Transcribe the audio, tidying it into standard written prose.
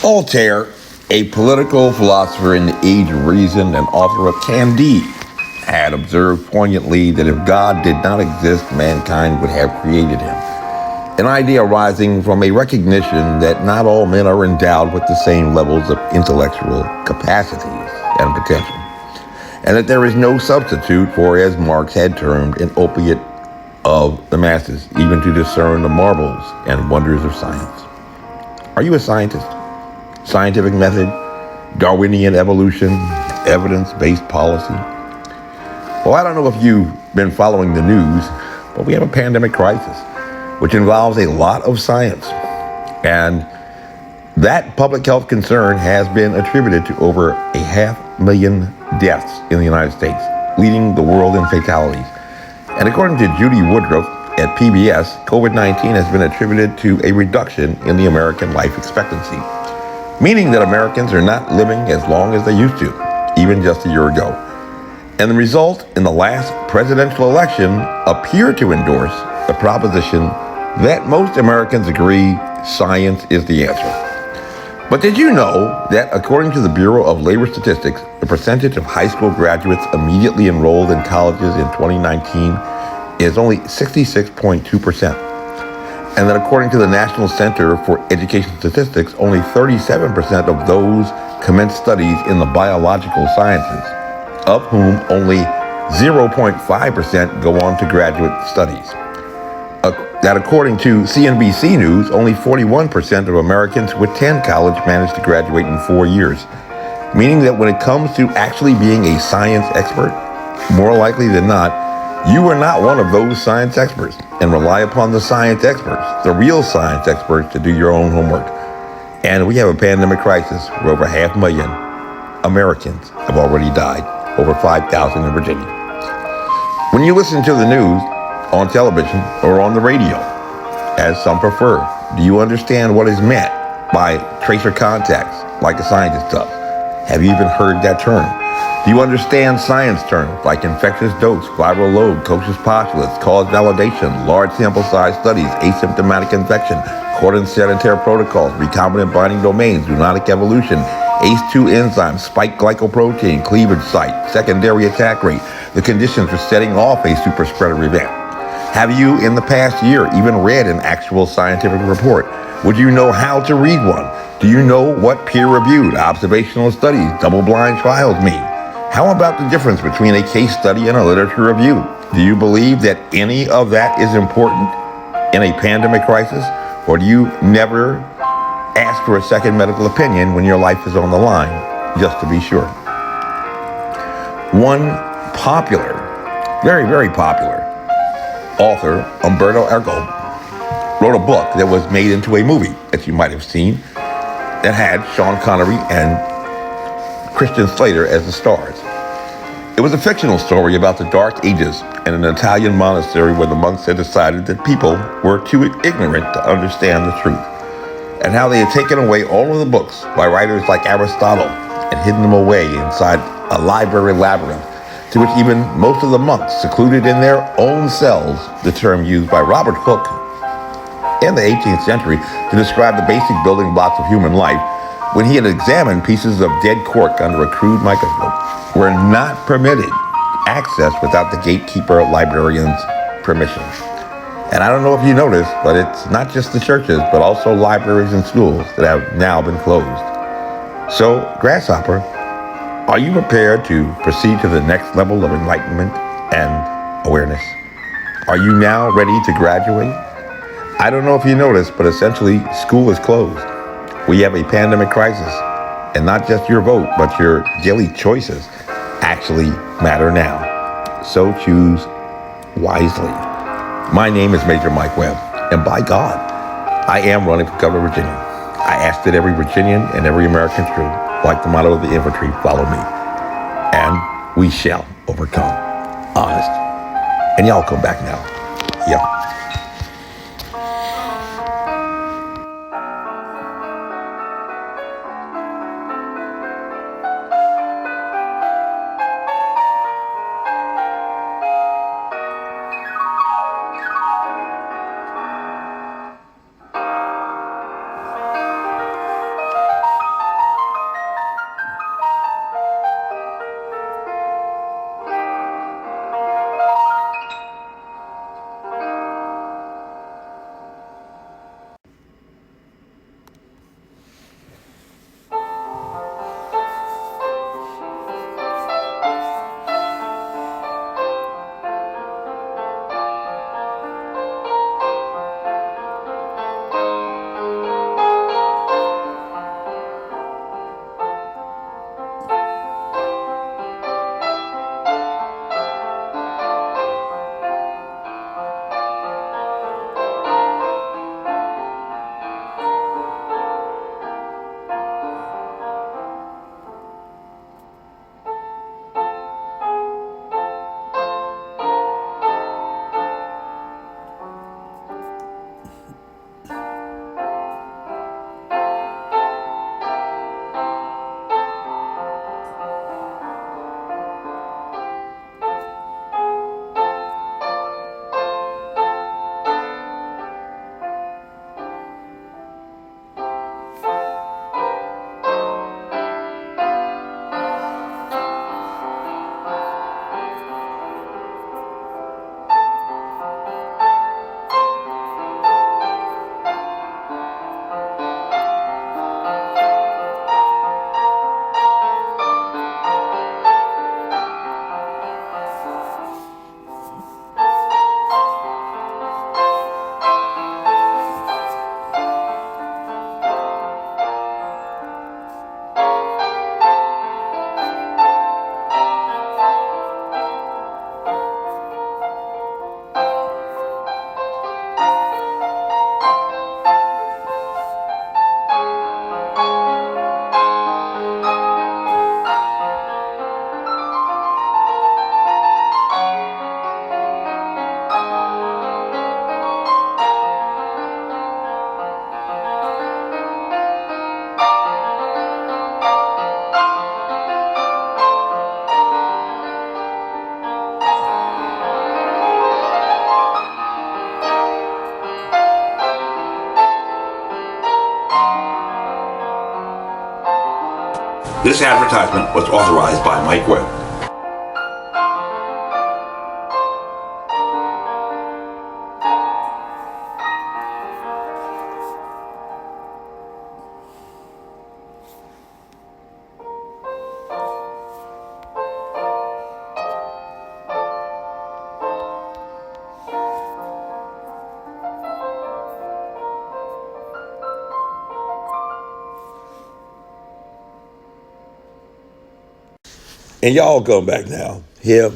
Voltaire, a political philosopher in the age of reason and author of Candide, had observed poignantly that if God did not exist, mankind would have created him. An idea arising from a recognition that not all men are endowed with the same levels of intellectual capacities and potential, and that there is no substitute for, as Marx had termed, an opiate of the masses, even to discern the marvels and wonders of science. Are you a scientist? Scientific method, Darwinian evolution, evidence-based policy? Well, I don't know if you've been following the news, but we have a pandemic crisis, which involves a lot of science. And that public health concern has been attributed to over 500,000 deaths in the United States, leading the world in fatalities. And according to Judy Woodruff at PBS, COVID-19 has been attributed to a reduction in the American life expectancy, meaning that Americans are not living as long as they used to, even just a year ago. And the result in the last presidential election appeared to endorse the proposition that most Americans agree science is the answer. But did you know that according to the Bureau of Labor Statistics, the percentage of high school graduates immediately enrolled in colleges in 2019 is only 66.2%? And that according to the National Center for Education Statistics, only 37% of those commenced studies in the biological sciences, of whom only 0.5% go on to graduate studies. That according to CNBC News, only 41% of Americans who attend college manage to graduate in 4 years, meaning that when it comes to actually being a science expert, more likely than not, you are not one of those science experts, and rely upon the science experts, the real science experts, to do your own homework. And we have a pandemic crisis where over 500,000 Americans have already died, over 5,000 in Virginia. When you listen to the news, on television or on the radio, as some prefer, do you understand what is meant by tracer contacts like a scientist does? Have you even heard that term? Do you understand science terms like infectious dose, viral load, Koch's postulates, cause validation, large sample size studies, asymptomatic infection, Cordon sanitary protocols, recombinant binding domains, zoonotic evolution, ACE2 enzyme, spike glycoprotein, cleavage site, secondary attack rate, the conditions for setting off a super spreader event? Have you, in the past year, even read an actual scientific report? Would you know how to read one? Do you know what peer-reviewed, observational studies, double-blind trials mean? How about the difference between a case study and a literature review? Do you believe that any of that is important in a pandemic crisis? Or do you never ask for a second medical opinion when your life is on the line, just to be sure? One popular, very, very popular author, Umberto Eco, wrote a book that was made into a movie that you might have seen that had Sean Connery and Christian Slater as the stars. It was a fictional story about the Dark Ages in an Italian monastery where the monks had decided that people were too ignorant to understand the truth, and how they had taken away all of the books by writers like Aristotle and hidden them away inside a library labyrinth, to which even most of the monks secluded in their own cells, the term used by Robert Hooke in the 18th century to describe the basic building blocks of human life, when he had examined pieces of dead cork under a crude microscope, were not permitted access without the gatekeeper librarian's permission. And I don't know if you noticed, but it's not just the churches, but also libraries and schools that have now been closed. So, Grasshopper, are you prepared to proceed to the next level of enlightenment and awareness? Are you now ready to graduate? I don't know if you noticed, but essentially, school is closed. We have a pandemic crisis, and not just your vote, but your daily choices actually matter now. So choose wisely. My name is Major Mike Webb, and by God, I am running for governor of Virginia. I ask that every Virginian and every American true, like the motto of the infantry, follow me. And we shall overcome. Honest. And y'all come back now. Yeah. This advertisement was authorized by Mike Webb. And y'all come back now. Him,